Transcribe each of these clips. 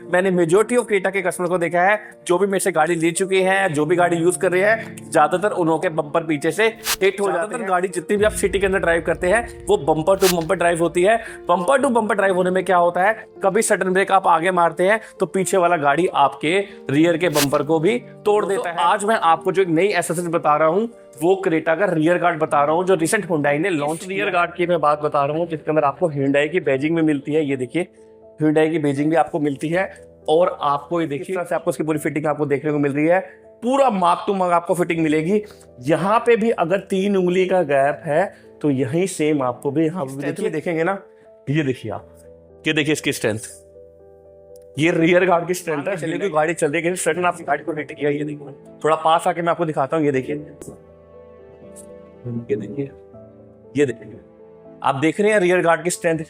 मैंने majority of Creta के customer को देखा है, जो भी मेरे से गाड़ी ले चुके हैं, जो भी गाड़ी यूज कर रहे हैं, ज्यादातर उनके बम्पर पीछे से हिट हो जाते हैं। गाड़ी जितनी भी आप सिटी के अंदर ड्राइव करते हैं वो बम्पर टू बम्पर ड्राइव होती है। बम्पर टू बम्पर ड्राइव होने में क्या होता है, कभी सडन ब्रेक आप आगे मारते हैं तो पीछे वाला गाड़ी आपके रियर के बम्पर को भी तोड़ देता है। आज मैं आपको जो एक नई एसेसरीज बता रहा हूँ वो क्रेटा का रियर गार्ड बता रहा हूँ, जो रिसेंट हुंडई ने लॉन्च। रियर गार्ड की मैं बात बता रहा हूँ जिसके अंदर आपको हुंडई की बैजिंग में मिलती है। ये देखिए हुंडई की बैजिंग भी आपको मिलती है और आपको ये देखिए से आपको इसकी पूरी फिटिंग आपको देखने को मिल रही है। पूरा मार्क टू मार्क आपको फिटिंग मिलेगी। यहाँ पे भी अगर 3 उंगली का गैप है तो यही सेम आपको भी यहाँ पे देखेंगे ना। ये देखिए आप, ये देखिए इसकी स्ट्रेंथ, ये रियर गार्ड की स्ट्रेंथ है। चलिए कोई गाड़ी चल रही है सडन आपकी गाड़ी को हिट किया, ये देखिए थोड़ा पास आके मैं आपको दिखाता हूँ। ये देखिए, ये देखिए, ये देखिए, आप देख रहे हैं रियर गार्ड की स्ट्रेंथ।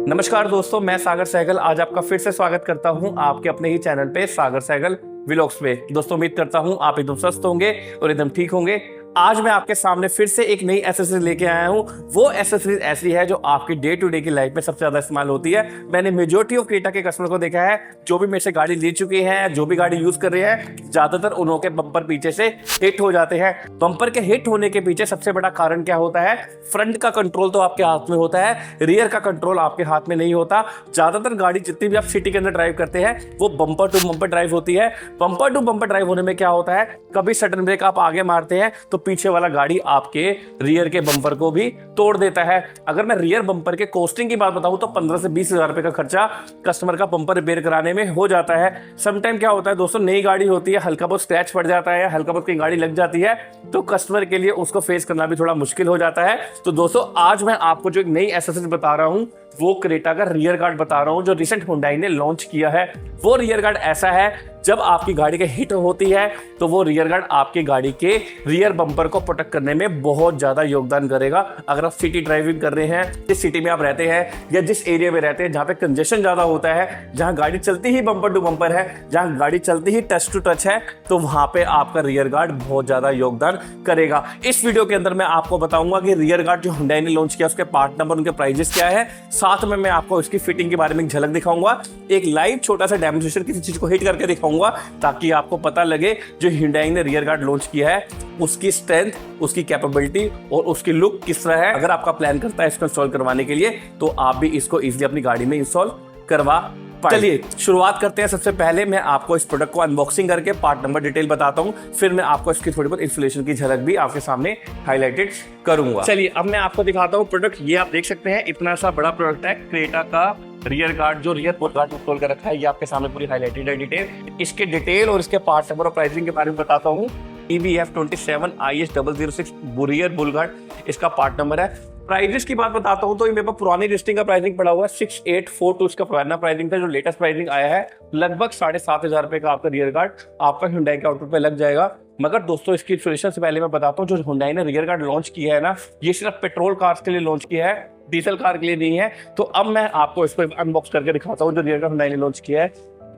नमस्कार दोस्तों, मैं सागर सहगल आज आपका फिर से स्वागत करता हूं आपके अपने ही चैनल पे सागर सहगल व्लॉग्स पे। दोस्तों उम्मीद करता हूं आप एकदम स्वस्थ होंगे और एकदम ठीक होंगे। आज मैं आपके सामने फिर से एक नई एसेसरीज लेके आया हूं। वो एसेसरीज ऐसी है जो आपकी डे टू डे की लाइफ में सबसे ज्यादा इस्तेमाल होती है। मैंने मेजोरिटी ऑफ क्रेटा के कस्टमर को देखा है, जो भी मेरे से गाड़ी ले चुके हैं, जो भी गाड़ी यूज कर रहे हैं, ज्यादातर उनके बम्पर पीछे से हिट हो जाते हैं। बम्पर के हिट होने के पीछे सबसे बड़ा कारण क्या होता है, फ्रंट का कंट्रोल तो आपके हाथ में होता है, रियर का कंट्रोल आपके हाथ में नहीं होता। ज्यादातर गाड़ी जितनी भी आप सिटी के अंदर ड्राइव करते हैं वो बम्पर टू बम्पर ड्राइव होती है। बम्पर टू बम्पर ड्राइव होने में क्या होता है, कभी सडन ब्रेक आप आगे मारते हैं तो पीछे वाला गाड़ी आपके रियर के बम्पर को भी तोड़ देता है। अगर मैं रियर बम्पर के कॉस्टिंग की बात बताऊं तो 15 से 20 हजार रुपए का खर्चा कस्टमर का बम्पर रिपेयर कराने में हो जाता है। समटाइम क्या होता है दोस्तों, नई गाड़ी होती है, हल्का बहुत स्क्रैच पड़ जाता है, हल्का बहुत कहीं गाड़ी लग जाती है तो कस्टमर के लिए उसको फेस करना भी थोड़ा मुश्किल हो जाता है। तो दोस्तों आज मैं आपको जो एक नई एसेसरीज बता रहा हूं वो क्रेटा का रियर गार्ड बता रहा हूं, जो रिसेंट हुंडई ने लॉन्च किया है। वो रियर गार्ड ऐसा है, जब आपकी गाड़ी के हिट होती है तो वो रियर गार्ड आपकी गाड़ी के रियर बम्पर को प्रोटेक्ट करने में बहुत ज्यादा योगदान करेगा। अगर आप सिटी ड्राइविंग कर रहे हैं, जिस सिटी में आप रहते हैं या जिस एरिया में रहते हैं जहां पे कंजेशन ज्यादा होता है, जहां गाड़ी चलती ही बम्पर टू बम्पर है, जहां गाड़ी चलती ही टच टू टच है, तो वहां पे आपका रियर गार्ड बहुत ज्यादा योगदान करेगा। इस वीडियो के अंदर मैं आपको बताऊंगा कि रियर गार्ड जो हुंडई ने लॉन्च किया उसके पार्ट नंबर, उनके प्राइजेस क्या है, साथ में मैं आपको इसकी फिटिंग के बारे में एक झलक दिखाऊंगा, एक लाइव छोटा सा डेमोन्स्ट्रेशन किसी चीज को हिट करके दिखाऊंगा ताकि आपको पता लगे जो हुंडई ने रियर गार्ड लॉन्च किया है उसकी स्ट्रेंथ, उसकी कैपेबिलिटी और उसकी लुक किस तरह है। अगर आपका प्लान करता है इसको इंस्टॉल करवाने के लिए तो आप भी इसको इजीली अपनी गाड़ी में इंस्टॉल करवा पाए। चलिए शुरुआत करते हैं। सबसे पहले मैं आपको इस प्रोडक्ट को अनबॉक्सिंग करके पार्ट नंबर डिटेल बताता हूं, फिर मैं आपको इसकी थोड़ी बहुत इंस्टॉलेशन की झलक भी आपके सामने हाईलाइटेड करूंगा। चलिए अब मैं आपको दिखाता हूं प्रोडक्ट। ये आप देख सकते हैं इतना सा बड़ा प्रोडक्ट है क्रेटा का रियर गार्ड, जो रियर गार्ड इंस्टॉल कर रखा है। ये आपके सामने पूरी हाईलाइटेड है डिटेल। इसके डिटेल और इसके पार्ट नंबर और प्राइसिंग के बारे में बताता हूँ। EBF27 IS006 rear bull guard इसका पार्ट नंबर है। प्राइजेस की बात बताता हूं तो ये मेरे पास पुरानी लिस्टिंग का प्राइसिंग पड़ा हुआ है 6842 इसका पुराना प्राइसिंग था। जो लेटेस्ट प्राइसिंग आया है लगभग 7,500 रुपए का आपका रियर गार्ड आपका हुंडई के आउटपुट पे लग जाएगा। मगर दोस्तों इसकी इंस्टॉलेशन से पहले मैं बताता हूँ, जो हुंडई ने रियर गार्ड लॉन्च किया है ना, ये सिर्फ पेट्रोल कार्स के लिए लॉन्च किया है, डीजल कार के लिए नहीं है। तो अब मैं आपको इसको अनबॉक्स करके दिखाता हूँ जो रियर गार्ड हुंडई ने लॉन्च किया है।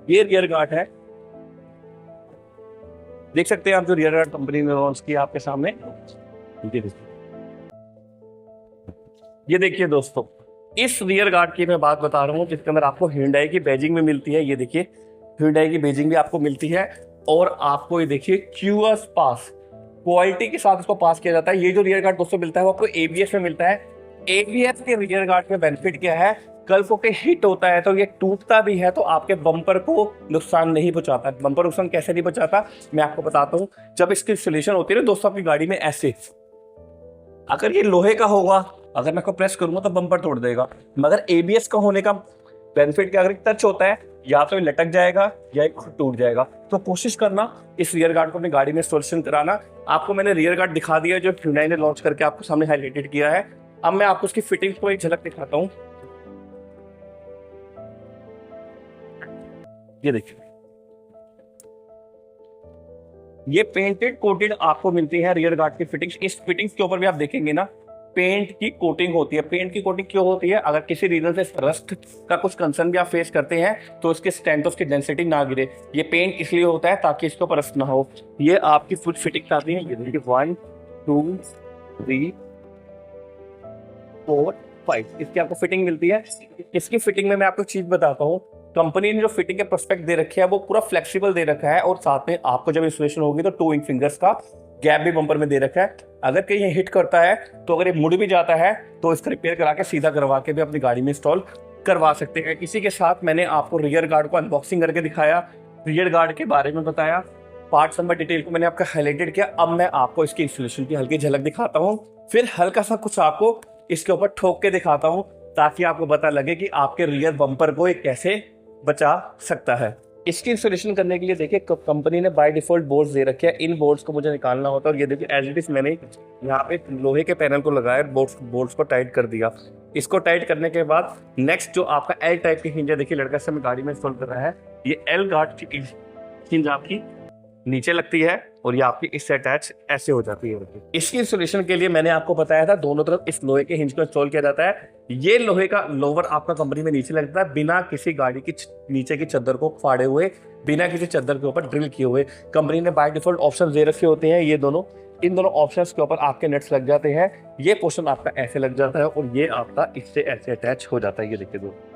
ये रियर गार्ड है, देख सकते हैं आप, जो रियर गार्ड कंपनी ने लॉन्च किया आपके सामने। ये देखिए दोस्तों, इस रियर गार्ड की मैं बात बता रहा हूँ जिसके अंदर आपको हुंडई की बैजिंग में मिलती है। ये देखिए हुंडई की बैजिंग भी आपको मिलती है और आपको ये देखिए QS पास क्वालिटी के साथ इसको पास किया जाता है। ये जो रियर गार्ड दोस्तों मिलता है वो आपको ABS में मिलता है। ABS के रियर गार्ड में बेनिफिट क्या है, कल को के हिट होता है तो ये टूटता भी है तो आपके बम्पर को नुकसान नहीं पहुंचाता। बम्पर नुकसान कैसे नहीं पहुंचाता मैं आपको बताता हूँ। जब इसकी इंस्टॉलेशन होती है ना दोस्तों आपकी गाड़ी में, ऐसे अगर ये लोहे का होगा, अगर मैं इसको प्रेस करूंगा तो बम्पर तोड़ देगा। मगर ABS का होने का बेनिफिट क्या, अगर टच होता है या तो ये लटक जाएगा या ये टूट जाएगा। तो कोशिश करना इस रियर गार्ड को अपनी गाड़ी में इंस्टॉलेशन कराना। आपको मैंने रियर गार्ड दिखा दिया जो हुंडई ने लॉन्च करके आपको सामने हाईलाइटेड किया है। अब मैं आपको उसकी फिटिंग को एक झलक दिखाता हूँ। ये देखिए, ये पेंटेड कोटेड आपको मिलती है रियर गार्ड की फिटिंग्स। इस फिटिंग्स के ऊपर भी आप देखेंगे ना पेंट की कोटिंग होती है। पेंट की कोटिंग क्यों होती है, अगर किसी रीजन से रस्ट का कुछ कंसर्न भी आप फेस करते हैं तो उसके स्ट्रेंथ, उसकी डेंसिटी ना गिरे। ये पेंट इसलिए होता है ताकि इसके ऊपर रस्ट ना हो। ये आपकी फुल फिटिंग आती है। ये देखिए 1 2 3 4 5 इसकी आपको फिटिंग मिलती है। इसकी फिटिंग में मैं आपको चीज बताता हूँ, कंपनी ने जो फिटिंग के प्रोस्पेक्ट दे रखे हैं वो पूरा फ्लेक्सिबल दे रखा है, और साथ में आपको जब इंस्टॉलेशन होगी तो 2 इंच फिंगर्स का गैप भी बम्पर में दे रखा है। अगर कहीं ये हिट करता है तो अगर ये मुड़ भी जाता है तो इसका रिपेयर करा के सीधा करवा के भी अपनी गाड़ी में इंस्टॉल करवा सकते हैं। इसी के साथ मैंने आपको रियर गार्ड को अनबॉक्सिंग करके दिखाया, रियर गार्ड के बारे में बताया, पार्ट्स नंबर डिटेल को मैंने आपका हाईलाइटेड किया। अब मैं आपको इसकी इंस्टॉलेशन की हल्की झलक दिखाता हूँ, फिर हल्का सा कुछ आपको इसके ऊपर ठोक के दिखाता हूँ ताकि आपको पता लगे कि आपके रियर बम्पर को ये कैसे बचा सकता है। इसकी इंस्टॉलेशन करने के लिए देखिए कंपनी ने बाय डिफॉल्ट बोर्ड्स दे रखे हैं, इन बोर्ड्स को मुझे निकालना होता है। और ये देखिए एज इट इज मैंने यहाँ पे लोहे के पैनल को लगाया, बोर्ड्स को टाइट कर दिया। इसको टाइट करने के बाद नेक्स्ट जो आपका एल टाइप की हिंज है, देखिए लड़का से मैं गाड़ी में इंस्टॉल कर रहा है, ये एल गार्ड की हिंज आपकी नीचे लगती है और ये आपकी इससे अटैच ऐसे हो जाती है। इसकी इंस्टॉलेशन के लिए मैंने आपको बताया था दोनों तरफ इस लोहे के हिंज को इंस्टॉल किया जाता है। ये लोहे का लोवर आपका कंपनी में नीचे लगता है, बिना किसी गाड़ी की नीचे की चद्दर को फाड़े हुए, बिना किसी चद्दर के ऊपर ड्रिल किए हुए। कंपनी ने बाय डिफॉल्ट ऑप्शन दे रखे होते हैं ये दोनों, इन दोनों ऑप्शंस के ऊपर आपके नट्स लग जाते हैं। ये पोर्शन आपका ऐसे लग जाता है और ये आपका इससे ऐसे अटैच हो जाता है। ये देखिए दोस्तों,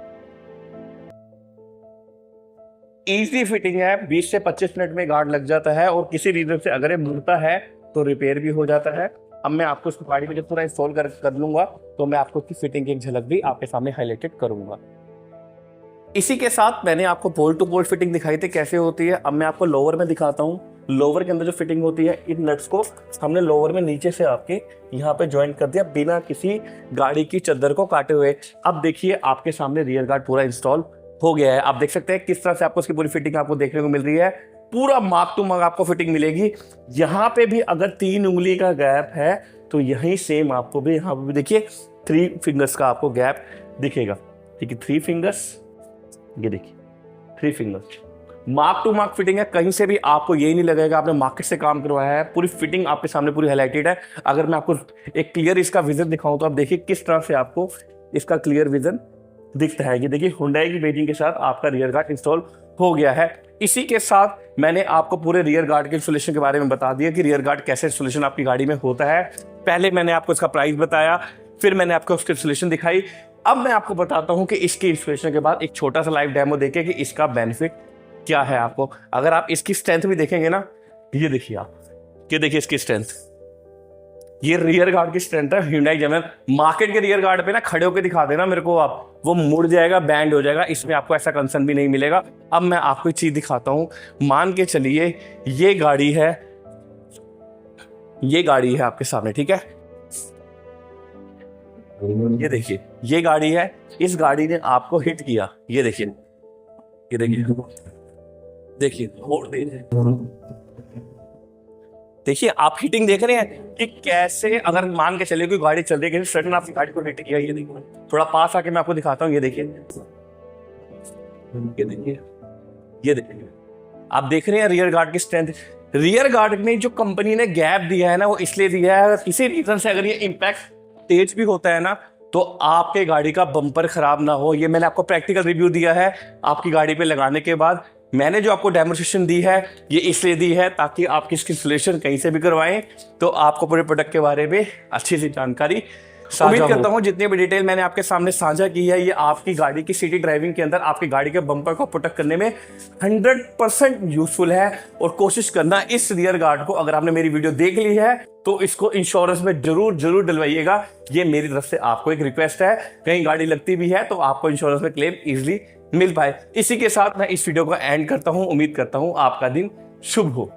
इजी फिटिंग है, 20 से 25 मिनट में गार्ड लग जाता है, और किसी रीजन से अगर ये मुड़ता है तो रिपेयर भी हो जाता है। अब मैं आपको इसको गाड़ी में जब पूरा इंस्टॉल कर लूंगा तो मैं आपको इसकी फिटिंग की एक झलक भी आपके सामने हाईलाइटेड करूंगा। इसी के साथ मैंने आपको बोल्ट टू बोल्ट फिटिंग दिखाई थी कैसे होती है। अब मैं आपको लोअर में दिखाता हूँ। लोअर के अंदर जो फिटिंग होती है, इन नट्स को हमने लोअर में नीचे से आपके यहाँ पे ज्वाइंट कर दिया बिना किसी गाड़ी की चद्दर को काटे हुए। अब देखिए आपके सामने रियर गार्ड पूरा इंस्टॉल हो गया है। आप देख सकते हैं किस तरह से आपको इसकी पूरी फिटिंग आपको देखने को मिल रही है, पूरा मार्क टू मार्क आपको फिटिंग मिलेगी। यहाँ पे भी अगर 3 उंगली का गैप है तो यही सेम आपको भी यहाँ पे भी देखिए 3 फिंगर्स का आपको गैप दिखेगा। ठीक है, 3 फिंगर्स, ये देखिए 3 fingers, mark to mark fitting है। कहीं से भी आपको यही नहीं लगेगा आपने मार्केट से काम करवाया है। पूरी फिटिंग आपके सामने पूरी हाईलाइटेड है। अगर मैं आपको एक क्लियर इसका विजन दिखाऊं तो आप देखिए किस तरह से आपको इसका क्लियर विजन दिखता है। ये देखिए हुंडई की बेजिंग के साथ आपका रियर गार्ड इंस्टॉल हो गया है। इसी के साथ मैंने आपको पूरे रियर गार्ड के इंस्टॉलेशन के बारे में बता दिया कि रियर गार्ड कैसे इंस्टॉलेशन आपकी गाड़ी में होता है। पहले मैंने आपको इसका प्राइस बताया, फिर मैंने आपको उसकी इंस्टॉलेशन दिखाई। अब मैं आपको बताता हूं कि इसकी इंस्टॉलेशन के बाद एक छोटा सा लाइव डेमो देखें कि इसका बेनिफिट क्या है आपको। अगर आप इसकी स्ट्रेंथ भी देखेंगे ना, ये देखिए आप, ये देखिए इसकी स्ट्रेंथ, ये रियर गार्ड की स्ट्रेंथ है Hyundai Jammer। मार्केट के रियर गार्ड पे ना खड़े होकर दिखा देना मेरे को आप, वो मुड़ जाएगा, बैंड हो जाएगा। इसमें आपको ऐसा कंसर्न भी नहीं मिलेगा। अब मैं आपको एक चीज दिखाता हूं। मान के चलिए ये गाड़ी है, ये गाड़ी है आपके सामने, ठीक है, ये देखिए ये गाड़ी है, इस गाड़ी ने आपको हिट किया, ये देखिए, ये देखिए, देखिए देखिए आप हिटिंग देख रहे हैं कि कैसे, अगर मान के चले कोई गाड़ी चल रही है सडन आपकी गाड़ी को हिट किया। ये देखिए थोड़ा पास आके मैं आपको दिखाता हूँ, ये देखिए, ये देखिए, ये देखिए, आप देख रहे हैं रियर गार्ड की स्ट्रेंथ। रियर गार्ड में जो कंपनी ने गैप दिया है ना, वो इसलिए दिया है अगर किसी रीजन से अगर ये इम्पैक्ट तेज भी होता है ना तो आपके गाड़ी का बम्पर खराब ना हो। ये मैंने आपको प्रैक्टिकल रिव्यू दिया है आपकी गाड़ी पे लगाने के बाद। मैंने जो आपको डेमोन्स्ट्रेशन दी है ये इसलिए दी है ताकि आप इसकी इंस्टॉलेशन कहीं से भी करवाएं तो आपको पूरे प्रोडक्ट के बारे में अच्छी सी जानकारी। उम्मीद करता हूं जितनी भी डिटेल मैंने आपके सामने साझा की है ये आपकी गाड़ी की सिटी ड्राइविंग के अंदर आपकी गाड़ी के बम्पर को प्रोटेक्ट करने में 100% यूजफुल है। और कोशिश करना इस रियर गार्ड को, अगर आपने मेरी वीडियो देख ली है तो इसको इंश्योरेंस में जरूर डलवाइएगा। ये मेरी तरफ से आपको एक रिक्वेस्ट है, कहीं गाड़ी लगती भी है तो आपको इंश्योरेंस में क्लेम इजिली मिल पाए। इसी के साथ मैं इस वीडियो को एंड करता हूं। उम्मीद करता हूं आपका दिन शुभ हो।